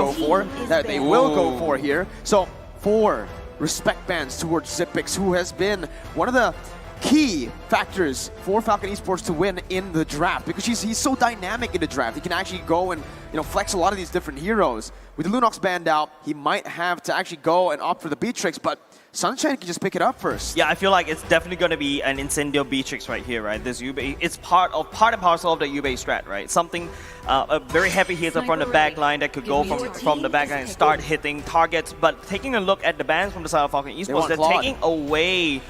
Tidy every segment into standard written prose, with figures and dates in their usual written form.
go for, that they will go for here. So 4 respect bans towards Zippix, who has been one of the key factors for Falcon Esports to win in the draft, because he's so dynamic in the draft. He can actually go and flex a lot of these different heroes. With the Lunox banned out, he might have to actually go and opt for the Beatrix, but Sunshine can just pick it up first. Yeah, I feel like it's definitely going to be an Incendio Beatrix right here, right? This Yubei, it's part and parcel of the Yubei strat, right? Something, a very heavy hitter from the back line that could go from the back line and start hitting targets. But taking a look at the bans from the side of Falcon Esports, they're taking away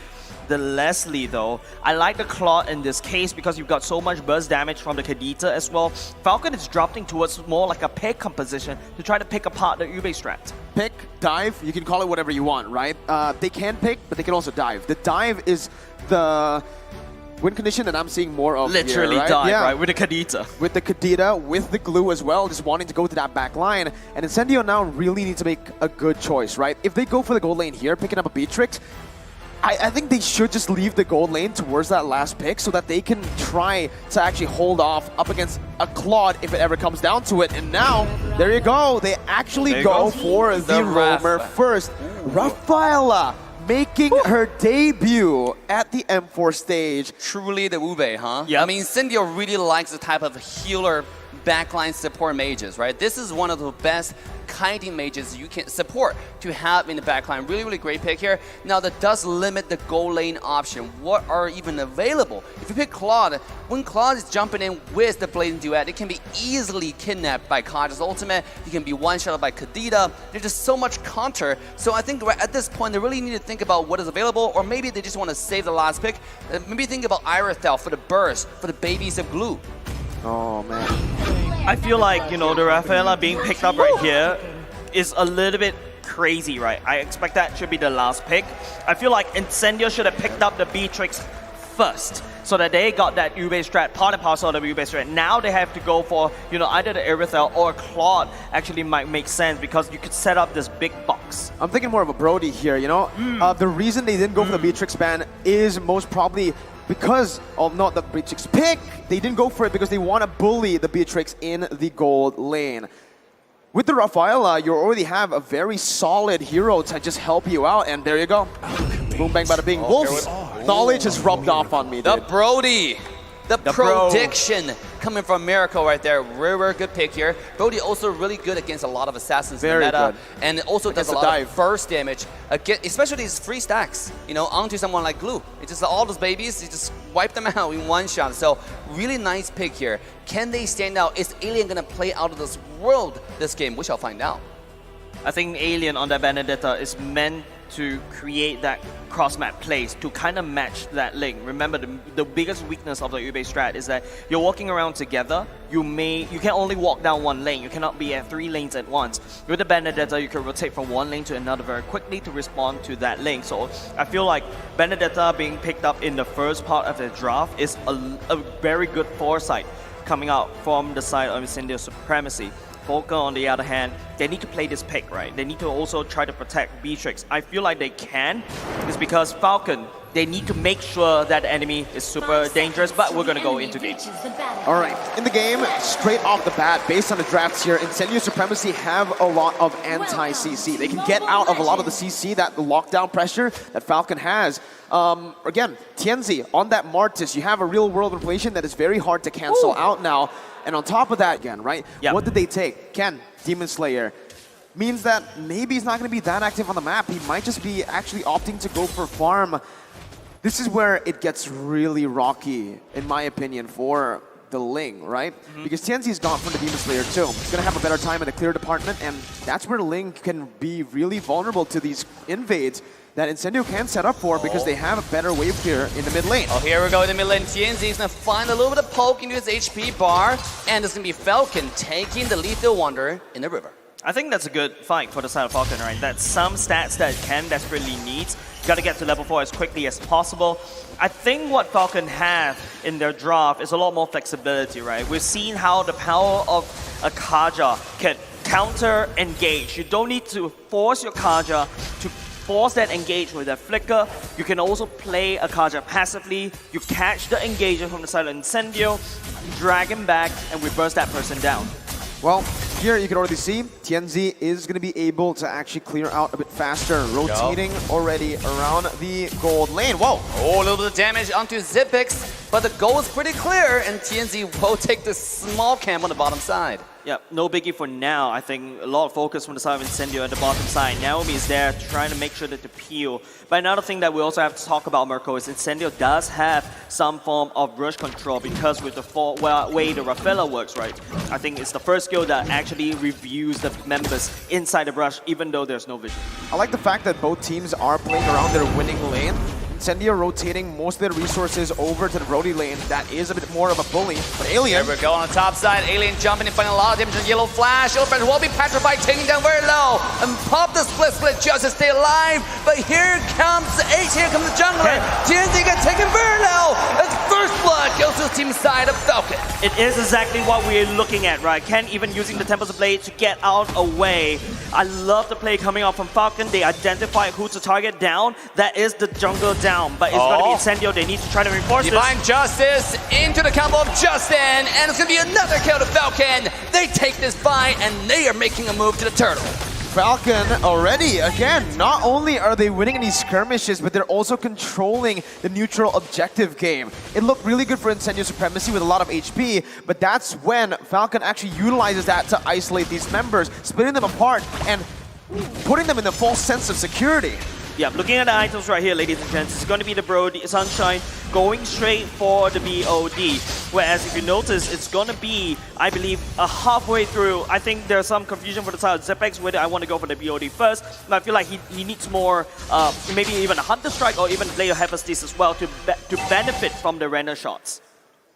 the Leslie though. I like the Claude in this case because you've got so much burst damage from the Kadita as well. Falcon is dropping towards more like a pick composition to try to pick apart the Yubei strat. Pick, dive, you can call it whatever you want, right? They can pick, but they can also dive. The dive is the win condition that I'm seeing more of literally here, right? dive, right? With the Kadita. With the Kadita, with the glue as well, just wanting to go to that back line. And Incendio now really needs to make a good choice, right? If they go for the gold lane here, picking up a Beatrix, I think they should just leave the gold lane towards that last pick so that they can try to actually hold off up against a Claude if it ever comes down to it. And now, there you go. They actually go for the roamer first. Rafaela making her debut at the M4 stage. Truly the Ube, huh? Yeah. I mean, Incendio really likes the type of healer backline support mages, right? This is one of the best kiting mages you can support to have in the backline. Really, really great pick here. Now, that does limit the gold lane option. What are even available? If you pick Claude, when Claude is jumping in with the Blade and Duet, it can be easily kidnapped by Kaja's ultimate. He can be one-shot by Kadita. There's just so much counter. So I think at this point, they really need to think about what is available, or maybe they just want to save the last pick. Maybe think about Irothel for the burst, for the babies of glue. Oh, man. I feel like, the Rafaela being picked up right here is a little bit crazy, right? I expect that should be the last pick. I feel like Incendio should have picked up the Beatrix first so that they got that Ube strat, part and parcel of the Ube strat. Now they have to go for, either the Irothel or Claude actually might make sense because you could set up this big box. I'm thinking more of a Brody here, The reason they didn't go for the Beatrix ban is most probably because of not the Beatrix pick. They didn't go for it because they want to bully the Beatrix in the gold lane. With the Rafaela, you already have a very solid hero to just help you out, and there you go. Boom, bang, bada, bing. Wolf's knowledge has rubbed off on me, The dude. Brody. The prediction coming from Miracle right there. Very, very good pick here. Brody also really good against a lot of assassins in the meta. Good. And also does a lot of burst damage, especially these free stacks, onto someone like Glue. It's just all those babies, you just wipe them out in one shot. So really nice pick here. Can they stand out? Is Alien going to play out of this world this game? We shall find out. I think Alien on that Benedetta is meant to create that cross-map plays to kind of match that link. Remember, the biggest weakness of the Ube strat is that you're walking around together. You can only walk down one lane. You cannot be at 3 lanes at once. With the Benedetta, you can rotate from one lane to another very quickly to respond to that link. So I feel like Benedetta being picked up in the first part of the draft is a very good foresight coming out from the side of Incendio Supremacy. Falcon, on the other hand, they need to play this pick, right? They need to also try to protect Beatrix. I feel like they can. It's because Falcon, they need to make sure that the enemy is super dangerous, but we're going to go into game. All right, in the game, straight off the bat, based on the drafts here, Incendio Supremacy have a lot of anti-CC. They can get out of a lot of the CC, the lockdown pressure that Falcon has. Again, Tianzi, on that Martis, you have a real-world inflation that is very hard to cancel out now. And on top of that, again, right? Yep. What did they take? Ken, Demon Slayer. Means that maybe he's not going to be that active on the map. He might just be actually opting to go for farm. This is where it gets really rocky, in my opinion, for the Ling, right? Because Tianzi's gone from the Demon Slayer too. He's going to have a better time in the clear department, and that's where the Ling can be really vulnerable to these invades that Incendio can set up for because they have a better wave clear in the mid lane. Oh, here we go in the mid lane. Tianzi is going to find a little bit of poke into his HP bar, and it's going to be Falcon taking the Lethal Wonder in the river. I think that's a good fight for the side of Falcon, right? That's some stats that Ken desperately needs. Got to get to level 4 as quickly as possible. I think what Falcon have in their draft is a lot more flexibility, right? We've seen how the power of a Kaja can counter-engage. You don't need to force your Kaja to force that engage with that flicker. You can also play a Kaja passively. You catch the engager from the side of Incendio, drag him back, and reverse that person down. Well, here, you can already see TNZ is going to be able to actually clear out a bit faster, rotating already around the gold lane. Whoa! Oh, a little bit of damage onto Zipix, but the goal is pretty clear, and TNZ will take the small camp on the bottom side. Yeah, no biggie for now. I think a lot of focus from the side of Incendio at the bottom side. Naomi is there trying to make sure that the peel. But another thing that we also have to talk about, Mirko, is Incendio does have some form of rush control because with the way the Rafaela works, right? I think it's the first skill that actually reviews the members inside the brush, even though there's no vision. I like the fact that both teams are playing around their winning lane. Incendio rotating most of their resources over to the Brody lane. That is a bit more of a bully. But Alien... There we go on the top side. Alien jumping and finding a lot of damage on Yellow Flash. Yellow Flash will be petrified, taking down very low. And pop the split just to stay alive. But here comes H, here comes the jungler. TNZ gets taken very low. As first blood goes to the team side of Falcon. It is exactly what we're looking at, right? Ken even using the Tempest Blade to get out away. I love the play coming out from Falcon. They identify who to target down. That is the jungle down. But it's going to be Incendio. They need to try to reinforce Divine Justice into the combo of Justin. And it's going to be another kill to Falcon. They take this fight and they are making a move to the turtle. Falcon already, again, not only are they winning in these skirmishes, but they're also controlling the neutral objective game. It looked really good for Incendio Supremacy with a lot of HP, but that's when Falcon actually utilizes that to isolate these members, splitting them apart and putting them in a false sense of security. Yeah, looking at the items right here, ladies and gents, it's going to be the Brody Sunshine going straight for the BOD. Whereas if you notice, it's going to be, I believe, halfway through. I think there's some confusion for the side of Zepex whether I want to go for the BOD first. But I feel like he needs more, maybe even a Hunter Strike or even later Hephaestus as well to benefit from the render shots.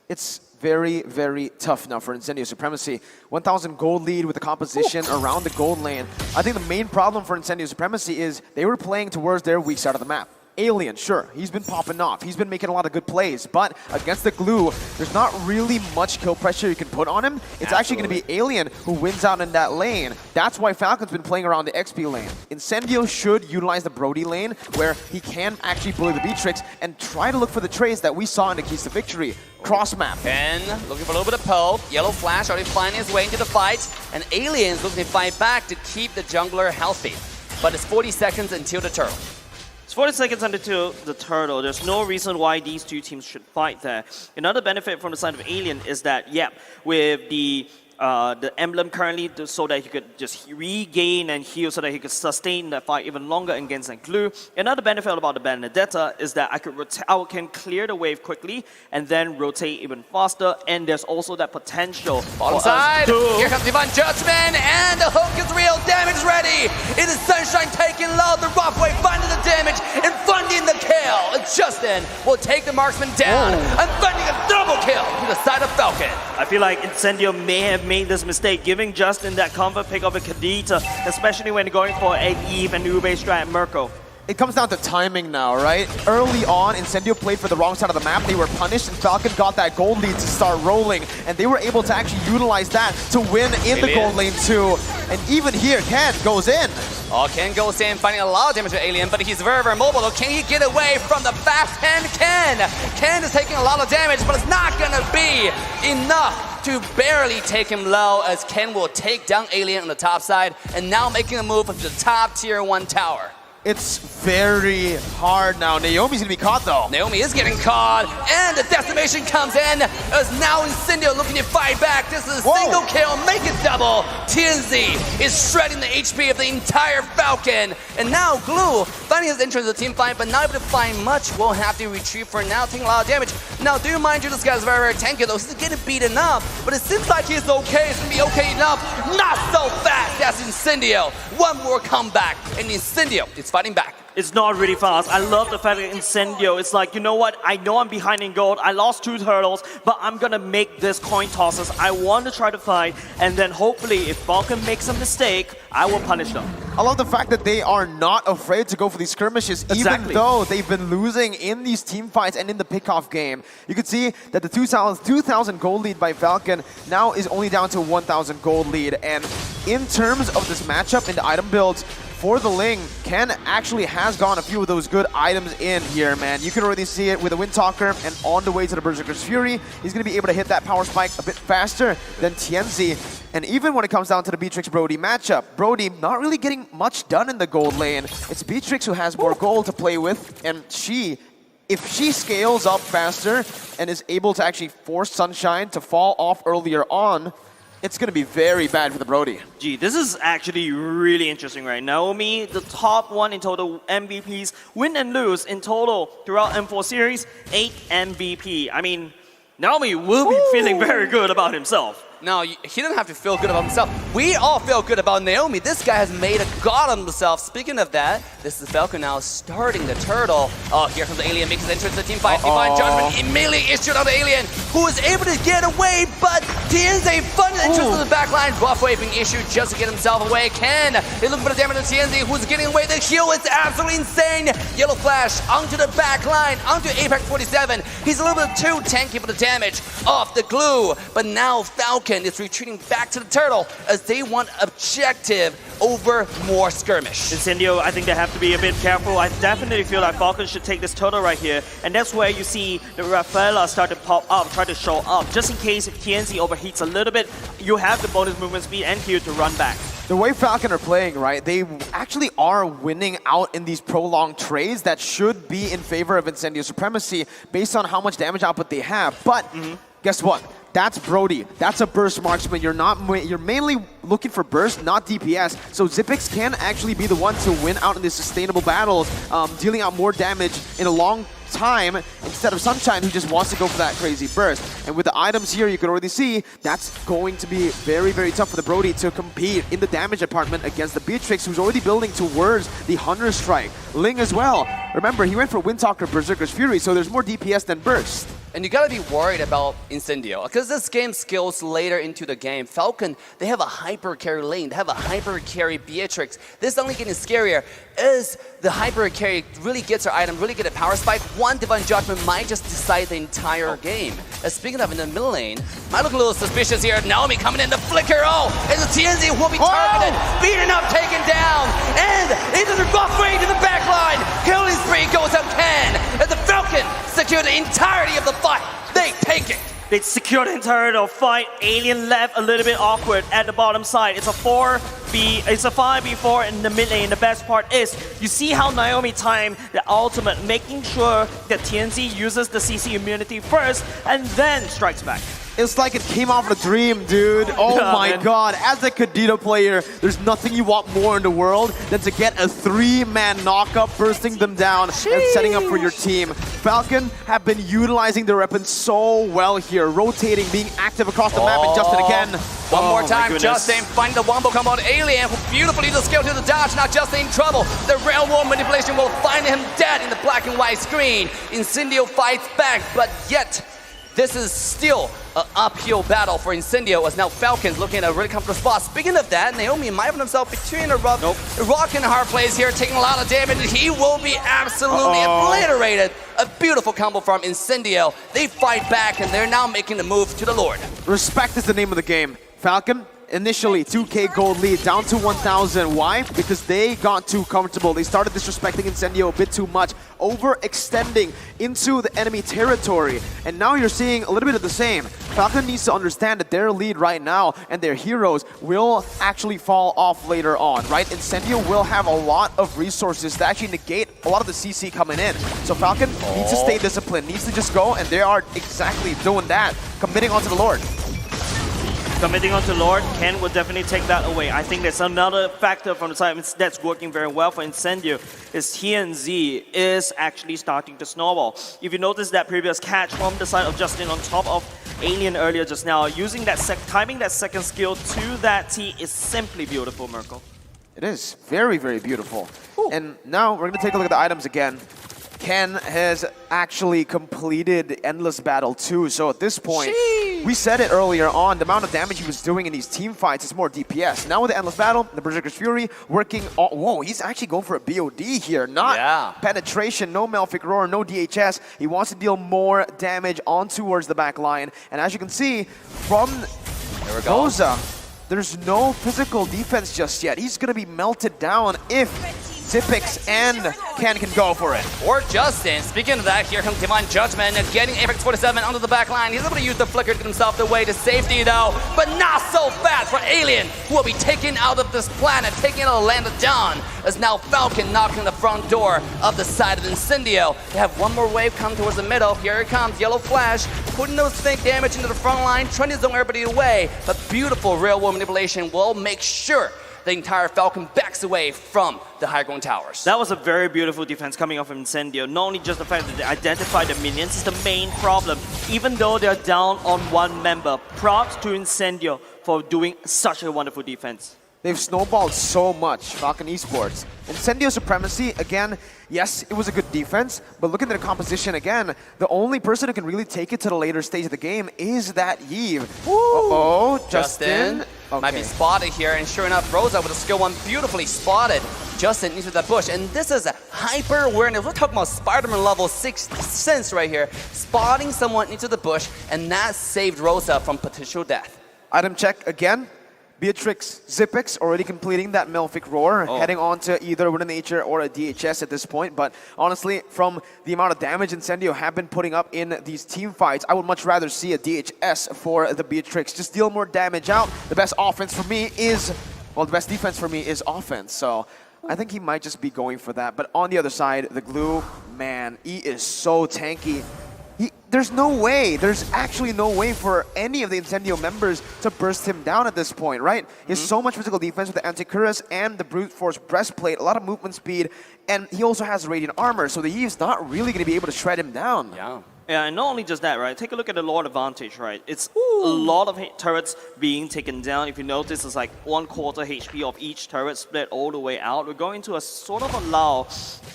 It's very, very tough now for Incendio Supremacy. 1,000 gold lead with the composition around the gold lane. I think the main problem for Incendio Supremacy is they were playing towards their weak side of the map. Alien, sure, he's been popping off. He's been making a lot of good plays, but against the glue, there's not really much kill pressure you can put on him. It's actually going to be Alien who wins out in that lane. That's why Falcon's been playing around the XP lane. Incendio should utilize the Brody lane, where he can actually bully the Beatrix and try to look for the trades that we saw in the keys to victory. Cross map. Ken looking for a little bit of poke. Yellow Flash already finding his way into the fight. And Alien's looking to fight back to keep the jungler healthy. But it's 40 seconds until the turtle. It's 40 seconds until the turtle. There's no reason why these two teams should fight there. Another benefit from the side of Alien is that, yeah, with the emblem currently, so that he could just regain and heal so that he could sustain that fight even longer against that glue. Another benefit about the Benedetta is that I can clear the wave quickly and then rotate even faster, and there's also that potential bottom side. Here comes Divine Judgment, and the hook is real. Damage ready. It is Sunshine taking low. The rough wave finding the damage and funding the kill. And Justin will take the marksman down and finding a double kill to the side of Falcon. I feel like Incendio may have made this mistake, giving Justin that comfort pick of a Kadita, especially when going for an Eve and Ube strat Mirko. It comes down to timing now, right? Early on, Incendio played for the wrong side of the map. They were punished, and Falcon got that gold lead to start rolling. And they were able to actually utilize that to win in the gold lane too. And even here, Ken goes in. Oh, Ken goes in, finding a lot of damage to Alien, but he's very, very mobile. Can he get away from the fast hand Ken? Ken is taking a lot of damage, but it's not gonna be enough to barely take him low, as Ken will take down Alien on the top side and now making a move up to the top tier 1 tower. It's very hard now. Naomi's gonna be caught though. Naomi is getting caught, and the decimation comes in as now Incendio looking to fight back. This is a single kill, make it double. TNZ is shredding the HP of the entire Falcon, and now Glue finding his entrance to the team fight, but not able to find much. Will have to retreat for now, taking a lot of damage. Now, do mind you, this guy's very, very tanky though. He's getting beaten up, but it seems like he's okay. It's gonna be okay enough. Not so fast. That's Incendio. One more comeback, and Incendio is fighting back. It's not really fast. I love the fact that Incendio, it's like, you know what? I know I'm behind in gold. I lost 2 turtles, but I'm gonna make this coin tosses. I want to try to fight, and then hopefully if Falcon makes a mistake, I will punish them. I love the fact that they are not afraid to go for these skirmishes, even though they've been losing in these team fights and in the pickoff game. You can see that the 2,000 gold lead by Falcon now is only down to 1,000 gold lead. And in terms of this matchup in the item builds, for the Ling, Ken actually has gotten a few of those good items in here, man. You can already see it with the Windtalker, and on the way to the Berserker's Fury, he's going to be able to hit that power spike a bit faster than Tianzi. And even when it comes down to the Beatrix Brody matchup, Brody not really getting much done in the gold lane. It's Beatrix who has more gold to play with, and if she scales up faster and is able to actually force Sunshine to fall off earlier on, it's going to be very bad for the Brody. Gee, this is actually really interesting, right? Naomi, the top one in total MVPs, win and lose in total throughout M4 series, 8 MVP. I mean, Naomi will be feeling very good about himself. No, he didn't have to feel good about himself. We all feel good about Naomi. This guy has made a god of himself. Speaking of that, this is Falcon now starting the turtle. Oh, here comes the alien, makes his entrance to the team fight. Divine Judgment immediately issued on the alien, who is able to get away, but Tianzi funded entrance to the back line. Buff wave being issued just to get himself away. Ken is looking for the damage to Tianzi, who's getting away. The heal is absolutely insane. Yellow Flash onto the back line, onto Apex 47. He's a little bit too tanky for the damage off the glue, but now Falcon is retreating back to the turtle as they want objective over more skirmish. Incendio, I think they have to be a bit careful. I definitely feel like Falcon should take this turtle right here, and that's where you see the Rafaela start to pop up, try to show up. Just in case if TNZ overheats a little bit, you have the bonus movement speed and Q to run back. The way Falcon are playing, right, they actually are winning out in these prolonged trades that should be in favor of Incendio Supremacy based on how much damage output they have. But guess what? That's Brody. That's a burst marksman. You're mainly looking for burst, not DPS. So Xyp9x can actually be the one to win out in these sustainable battles, dealing out more damage in a long time instead of Sunshine, who just wants to go for that crazy burst. And with the items here, you can already see that's going to be very, very tough for the Brody to compete in the damage department against the Beatrix, who's already building towards the Hunter Strike. Ling as well. Remember, he went for Windtalker Berserker's Fury, so there's more DPS than burst. And you gotta be worried about Incendio, because this game scales later into the game. Falcon, they have a hyper carry lane, they have a hyper carry Beatrix. This is only getting scarier as the hyper carry really gets her item, really get a power spike. One Divine Judgment might just decide the entire game. Speaking of in the middle lane, might look a little suspicious here. Naomi coming in to flicker. Oh, and the TNZ will be targeted, beaten up, taken down, and into the buff way to the back line. Killing spree goes up Ken, and the Falcon secure the entirety of the fight. They take it. They secure the entirety of the fight. Alien left a little bit awkward at the bottom side. It's a 5v4 in the mid lane. The best part is you see how Naomi timed the ultimate, making sure that TNZ uses the CC immunity first and then strikes back. It's like it came off a dream, dude. Oh Yeah, my man. god. As a Kadita player, there's nothing you want more in the world than to get a 3-man knockup, bursting them down and setting up for your team. Falcon have been utilizing their weapons so well here, rotating, being active across the map, and Justin again. One more my time, goodness. Justin finding the wombo combo on Alien, who beautifully the skill to the dodge. Now Justin in trouble. The railroad manipulation will find him dead in the black and white screen. Incendio fights back, but yet this is still an uphill battle for Incendio, as now Falcon's looking at a really comfortable spot. Speaking of that, Naomi might find himself between a rock and a hard place here, taking a lot of damage. He will be absolutely obliterated. A beautiful combo from Incendio. They fight back, and they're now making the move to the Lord. Respect is the name of the game. Falcon, initially 2k gold lead, down to 1,000. Why? Because they got too comfortable. They started disrespecting Incendio a bit too much, overextending into the enemy territory. And now you're seeing a little bit of the same. Falcon needs to understand that their lead right now and their heroes will actually fall off later on, right? Incendio will have a lot of resources to actually negate a lot of the CC coming in. So Falcon needs to stay disciplined, needs to just go, and they are exactly doing that, committing onto the Lord. Committing onto Lord, Ken will definitely take that away. I think there's another factor from the side that's working very well for Incendio is TNZ is actually starting to snowball. If you notice that previous catch from the side of Justin on top of Alien earlier just now, using that timing that second skill to that T is simply beautiful, Merkel. It is very, very beautiful. And now we're going to take a look at the items again. Ken has actually completed Endless Battle 2, so at this point, we said it earlier on, the amount of damage he was doing in these team fights is more DPS. Now with the Endless Battle, the Berserker's Fury working on, whoa, he's actually going for a BOD here, not penetration, no Malefic Roar, no DHS. He wants to deal more damage on towards the back line, and as you can see, from Rosa, there's no physical defense just yet. He's going to be melted down if Zipix and Ken can go for it. Or Justin. Speaking of that, here comes Divine Judgment, getting Apex 47 onto the back line. He's able to use the flicker to get himself the way to safety though, but not so fast for Alien, who will be taken out of this planet, taken out of the land of Dawn, as now Falcon knocking on the front door of the side of Incendio. They have one more wave come towards the middle. Here it comes, Yellow Flash, putting those fake damage into the front line, trying to zone everybody away, but beautiful real-world manipulation will make sure the entire Falcon backs away from the high-ground towers. That was a very beautiful defense coming off from Incendio. Not only just the fact that they identified the minions is the main problem. Even though they're down on one member, props to Incendio for doing such a wonderful defense. They've snowballed so much, Falcon Esports. Incendio Supremacy, again, yes, it was a good defense, but look at their composition again. The only person who can really take it to the later stage of the game is that Yves. Uh-oh, Justin. Might be spotted here, and sure enough, Rosa with a skill one beautifully spotted Justin into that bush. And this is a hyper awareness. We're talking about Spider-Man level 6th sense right here. Spotting someone into the bush, and that saved Rosa from potential death. Item check again. Beatrix Zipix already completing that Melfic Roar, heading on to either Winter Nature or a DHS at this point. But honestly, from the amount of damage Incendio have been putting up in these team fights, I would much rather see a DHS for the Beatrix. Just deal more damage out. The best offense for me is, well, the best defense for me is offense. So I think he might just be going for that. But on the other side, the Glue, man, he is so tanky. There's no way, there's actually no way for any of the Incendio members to burst him down at this point, right? He has so much physical defense with the Anticuras and the Brute Force Breastplate, a lot of movement speed, and he also has Radiant Armor, so the Yves not really going to be able to shred him down. Yeah, and not only just that, right? Take a look at the Lord Advantage, right? It's a lot of turrets being taken down. If you notice, it's like 1/4 HP of each turret split all the way out. We're going to a sort of a lull.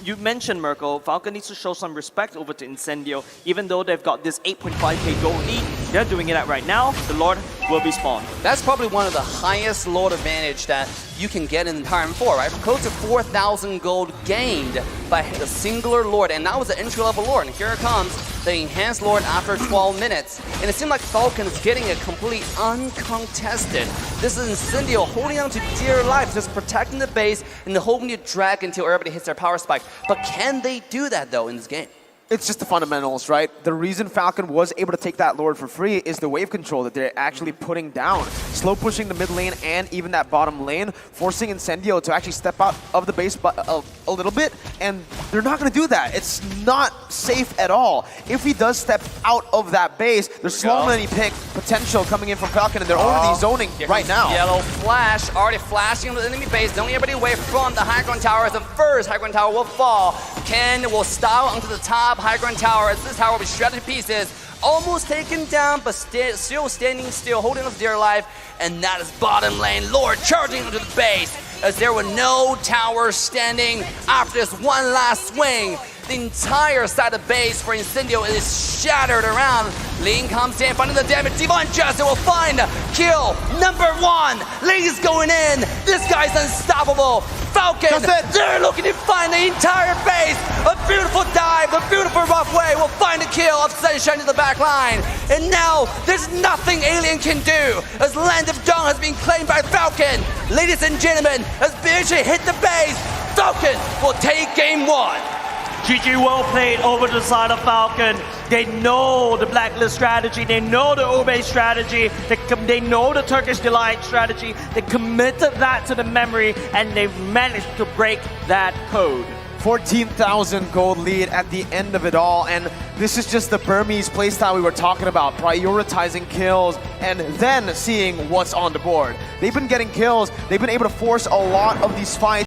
You mentioned, Merkel, Falcon needs to show some respect over to Incendio. Even though they've got this 8.5k gold lead, they're doing it right now. The Lord will be spawned. That's probably one of the highest Lord advantage that you can get in Time 4, right? Close to 4,000 gold gained by the singular Lord, and that was an entry-level Lord. And here it comes, the enhanced Lord after 12 minutes. And it seemed like Falcon is getting it complete uncontested. This is Incendio holding on to dear life, just protecting the base and hoping to drag until everybody hits their power spike. But can they do that, though, in this game? It's just the fundamentals, right? The reason Falcon was able to take that Lord for free is the wave control that they're actually putting down. Slow pushing the mid lane and even that bottom lane, forcing Incendio to actually step out of the base a little bit, and they're not going to do that. It's not safe at all. If he does step out of that base, there's slow money pick potential coming in from Falcon, and they're already zoning right now. Yellow Flash already flashing into the enemy base, only everybody away from the high ground tower. As the first high ground tower will fall, Ken will style onto the top high ground tower, as this tower will be shredded to pieces, almost taken down, but still standing still, holding on dear life, and that is bottom lane Lord charging into the base, as there were no towers standing after this one last swing. The entire side of base for Incendio is shattered around. Lin comes in, finding the damage. Divine Justice will find kill number 1. Lin's going in. This guy's unstoppable. Falcon, they're looking to find the entire base. A beautiful dive, a beautiful rough way will find a kill of Sunshine to the back line. And now, there's nothing Alien can do, as Land of Dawn has been claimed by Falcon. Ladies and gentlemen, as BJ hit the base, Falcon will take game 1. GG well played over the side of Falcon. They know the Blacklist strategy. They know the Ube strategy. They know the Turkish Delight strategy. They committed that to the memory, and they've managed to break that code. 14,000 gold lead at the end of it all, and this is just the Burmese playstyle we were talking about, prioritizing kills and then seeing what's on the board. They've been getting kills. They've been able to force a lot of these fights